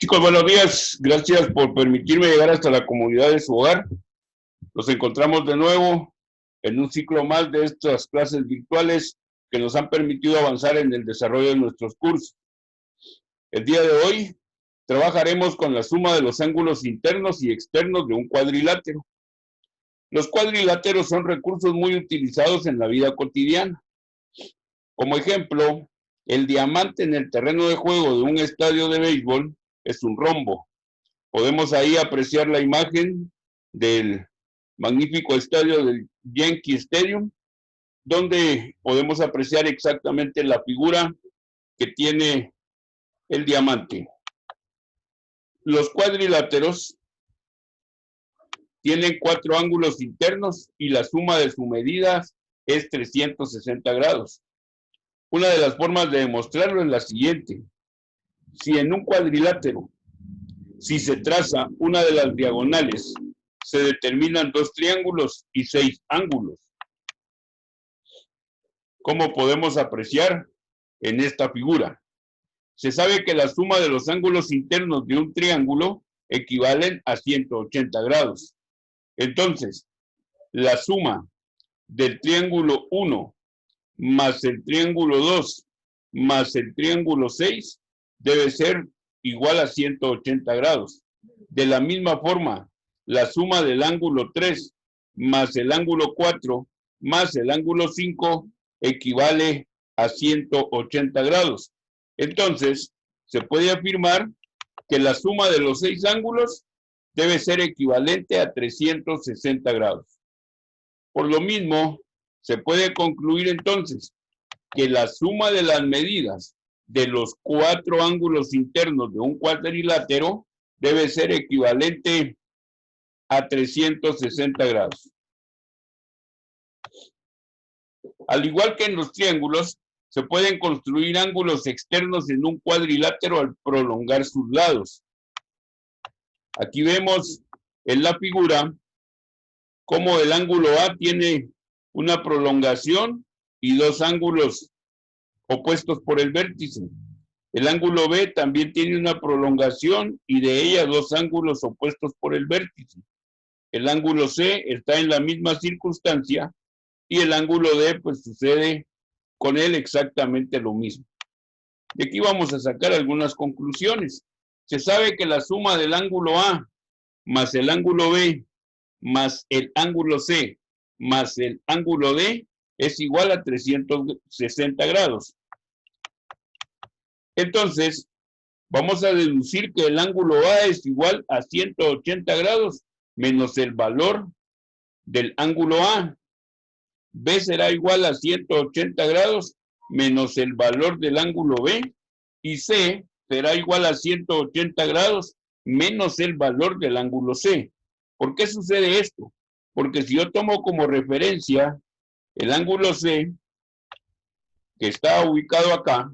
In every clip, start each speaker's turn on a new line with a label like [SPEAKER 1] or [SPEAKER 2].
[SPEAKER 1] Chicos, buenos días. Gracias por permitirme llegar hasta la comodidad de su hogar. Nos encontramos de nuevo en un ciclo más de estas clases virtuales que nos han permitido avanzar en el desarrollo de nuestros cursos. El día de hoy trabajaremos con la suma de los ángulos internos y externos de un cuadrilátero. Los cuadriláteros son recursos muy utilizados en la vida cotidiana. Como ejemplo, el diamante en el terreno de juego de un estadio de béisbol es un rombo. Podemos ahí apreciar la imagen del magnífico estadio del Yankee Stadium, donde podemos apreciar exactamente la figura que tiene el diamante. Los cuadriláteros tienen 4 ángulos internos y la suma de sus medidas es 360 grados. Una de las formas de demostrarlo es la siguiente. Si en un cuadrilátero, si se traza una de las diagonales, se determinan 2 triángulos y 6 ángulos. ¿Cómo podemos apreciar en esta figura? Se sabe que la suma de los ángulos internos de un triángulo equivalen a 180 grados. Entonces, la suma del triángulo 1 más el triángulo 2 más el triángulo 6 debe ser igual a 180 grados. De la misma forma, la suma del ángulo 3 más el ángulo 4 más el ángulo 5 equivale a 180 grados. Entonces, se puede afirmar que la suma de los 6 ángulos debe ser equivalente a 360 grados. Por lo mismo, se puede concluir entonces que la suma de las medidas de los 4 ángulos internos de un cuadrilátero debe ser equivalente a 360 grados. Al igual que en los triángulos, se pueden construir ángulos externos en un cuadrilátero al prolongar sus lados. Aquí vemos en la figura cómo el ángulo A tiene una prolongación y 2 ángulos opuestos por el vértice. El ángulo B también tiene una prolongación y de ella 2 ángulos opuestos por el vértice. El ángulo C está en la misma circunstancia y el ángulo D pues sucede con él exactamente lo mismo. De aquí vamos a sacar algunas conclusiones. Se sabe que la suma del ángulo A más el ángulo B más el ángulo C más el ángulo D es igual a 360 grados. Entonces, vamos a deducir que el ángulo A es igual a 180 grados menos el valor del ángulo A. B será igual a 180 grados menos el valor del ángulo B. Y C será igual a 180 grados menos el valor del ángulo C. ¿Por qué sucede esto? Porque si yo tomo como referencia el ángulo C, que está ubicado acá,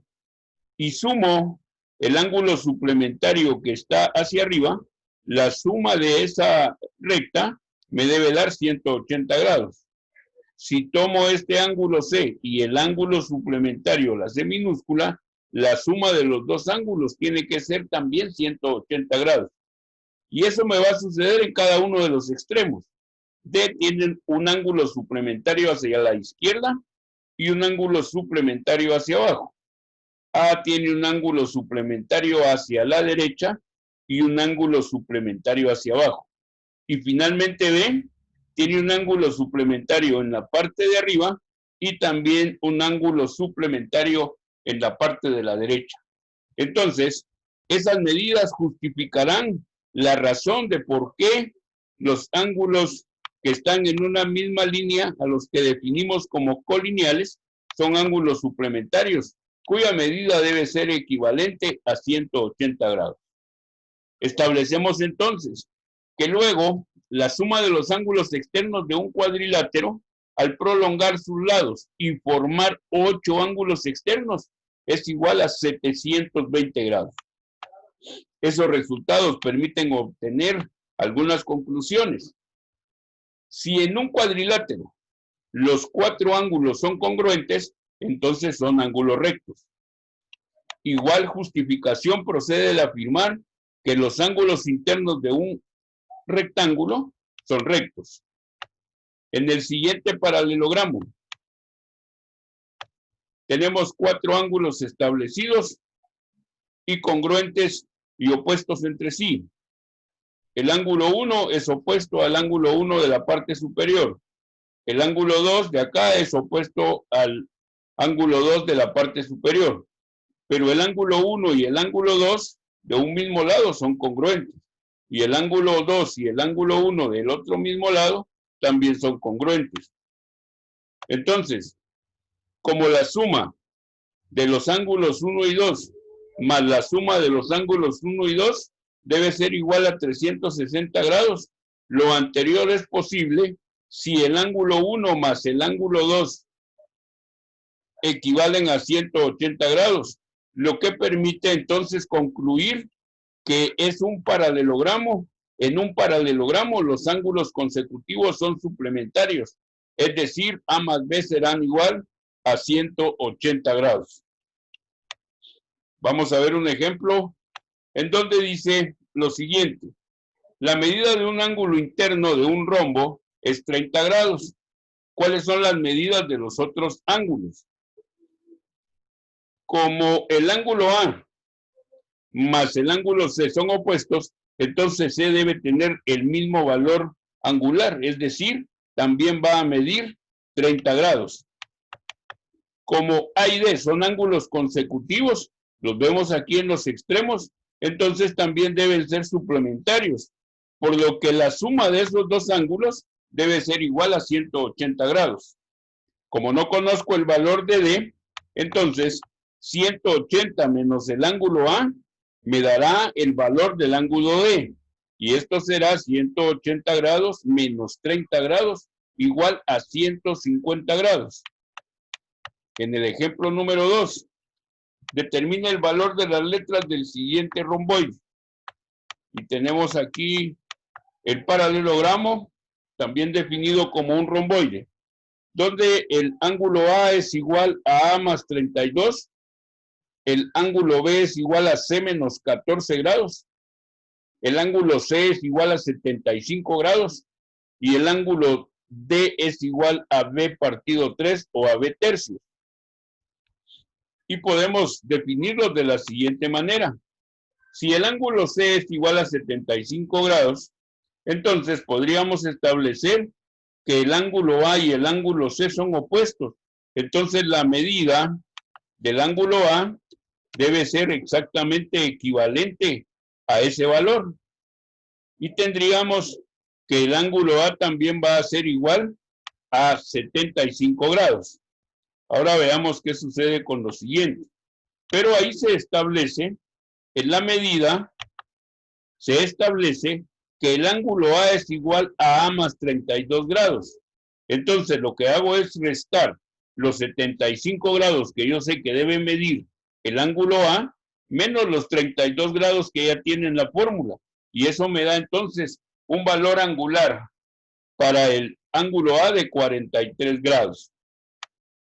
[SPEAKER 1] y sumo el ángulo suplementario que está hacia arriba, la suma de esa recta me debe dar 180 grados. Si tomo este ángulo C y el ángulo suplementario, la C minúscula, la suma de los 2 ángulos tiene que ser también 180 grados. Y eso me va a suceder en cada uno de los extremos. D tiene un ángulo suplementario hacia la izquierda y un ángulo suplementario hacia abajo. A tiene un ángulo suplementario hacia la derecha y un ángulo suplementario hacia abajo. Y finalmente B tiene un ángulo suplementario en la parte de arriba y también un ángulo suplementario en la parte de la derecha. Entonces, esas medidas justificarán la razón de por qué los ángulos que están en una misma línea, a los que definimos como colineales, son ángulos suplementarios, cuya medida debe ser equivalente a 180 grados. Establecemos entonces que luego la suma de los ángulos externos de un cuadrilátero, al prolongar sus lados y formar 8 ángulos externos, es igual a 720 grados. Esos resultados permiten obtener algunas conclusiones. Si en un cuadrilátero los 4 ángulos son congruentes, entonces son ángulos rectos. Igual justificación procede de afirmar que los ángulos internos de un rectángulo son rectos. En el siguiente paralelogramo tenemos 4 ángulos establecidos y congruentes y opuestos entre sí. El ángulo 1 es opuesto al ángulo 1 de la parte superior. El ángulo 2 de acá es opuesto al ángulo 2 de la parte superior. Pero el ángulo 1 y el ángulo 2 de un mismo lado son congruentes. Y el ángulo 2 y el ángulo 1 del otro mismo lado también son congruentes. Entonces, como la suma de los ángulos 1 y 2 más la suma de los ángulos 1 y 2 debe ser igual a 360 grados. Lo anterior es posible si el ángulo 1 más el ángulo 2 equivalen a 180 grados, lo que permite entonces concluir que es un paralelogramo. En un paralelogramo los ángulos consecutivos son suplementarios, es decir, A más B serán igual a 180 grados. Vamos a ver un ejemplo en donde dice lo siguiente. La medida de un ángulo interno de un rombo es 30 grados. ¿Cuáles son las medidas de los otros ángulos? Como el ángulo A más el ángulo C son opuestos, entonces C debe tener el mismo valor angular, es decir, también va a medir 30 grados. Como A y D son ángulos consecutivos, los vemos aquí en los extremos, entonces también deben ser suplementarios, por lo que la suma de esos dos ángulos debe ser igual a 180 grados. Como no conozco el valor de D, entonces 180 menos el ángulo A me dará el valor del ángulo D. Y esto será 180 grados menos 30 grados igual a 150 grados. En el ejemplo número 2, determina el valor de las letras del siguiente romboide. Y tenemos aquí el paralelogramo, también definido como un romboide, donde el ángulo A es igual a A más 32, el ángulo B es igual a C menos 14 grados, el ángulo C es igual a 75 grados y el ángulo D es igual a B partido 3 o a B tercios. Y podemos definirlo de la siguiente manera. Si el ángulo C es igual a 75 grados, entonces podríamos establecer que el ángulo A y el ángulo C son opuestos. Entonces la medida del ángulo A debe ser exactamente equivalente a ese valor. Y tendríamos que el ángulo A también va a ser igual a 75 grados. Ahora veamos qué sucede con lo siguiente. Pero ahí se establece, en la medida, se establece que el ángulo A es igual a A más 32 grados. Entonces lo que hago es restar los 75 grados que yo sé que debe medir el ángulo A, menos los 32 grados que ya tiene en la fórmula. Y eso me da entonces un valor angular para el ángulo A de 43 grados.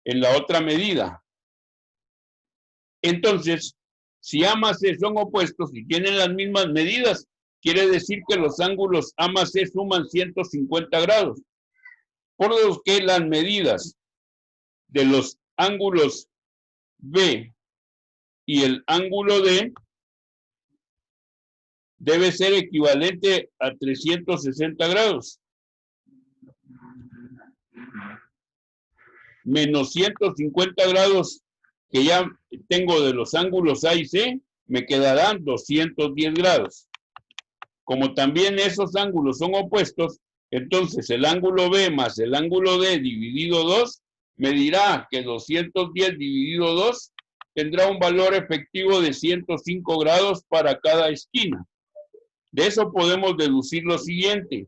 [SPEAKER 1] En la otra medida. Entonces, si A más C son opuestos y tienen las mismas medidas, quiere decir que los ángulos A más C suman 150 grados. Por lo que las medidas de los ángulos B y el ángulo D debe ser equivalente a 360 grados. Menos 150 grados que ya tengo de los ángulos A y C, me quedarán 210 grados. Como también esos ángulos son opuestos, entonces el ángulo B más el ángulo D dividido 2 me dirá que 210 dividido 2 tendrá un valor efectivo de 105 grados para cada esquina. De eso podemos deducir lo siguiente.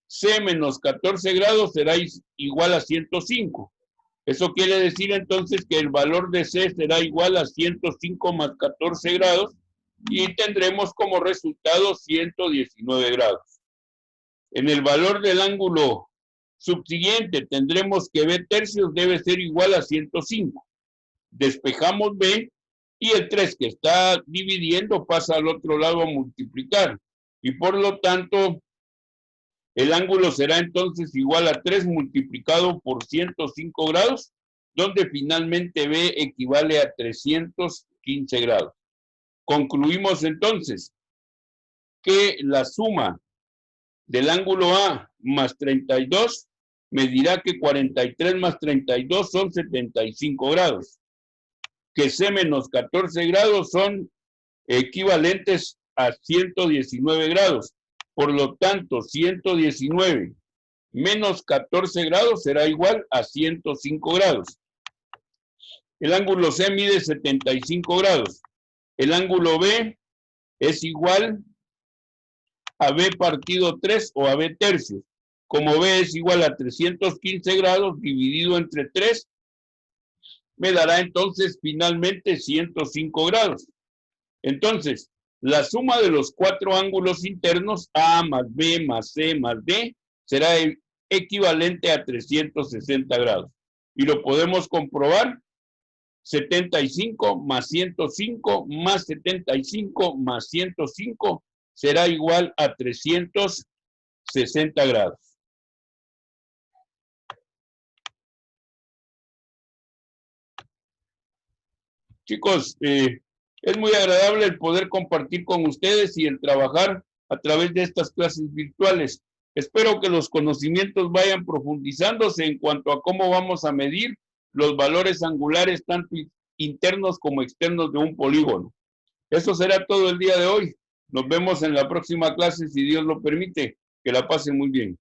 [SPEAKER 1] C menos 14 grados será igual a 105. Eso quiere decir entonces que el valor de C será igual a 105 más 14 grados y tendremos como resultado 119 grados. En el valor del ángulo subsiguiente tendremos que B tercios debe ser igual a 105. Despejamos B Y el 3 que está dividiendo pasa al otro lado a multiplicar. Y por lo tanto, el ángulo será entonces igual a 3 multiplicado por 105 grados, donde finalmente B equivale a 315 grados. Concluimos entonces que la suma del ángulo A más 32 me dirá que 43 más 32 son 75 grados. Que C menos 14 grados son equivalentes a 119 grados. Por lo tanto, 119 menos 14 grados será igual a 105 grados. El ángulo C mide 75 grados. El ángulo B es igual a B partido 3 o a B tercios. Como B es igual a 315 grados dividido entre 3, me dará entonces finalmente 105 grados. Entonces, la suma de los 4 ángulos internos, A más B más C más D, será equivalente a 360 grados. Y lo podemos comprobar. 75 más 105 más 75 más 105 será igual a 360 grados. Chicos, es muy agradable el poder compartir con ustedes y el trabajar a través de estas clases virtuales. Espero que los conocimientos vayan profundizándose en cuanto a cómo vamos a medir los valores angulares tanto internos como externos de un polígono. Eso será todo el día de hoy. Nos vemos en la próxima clase si Dios lo permite. Que la pasen muy bien.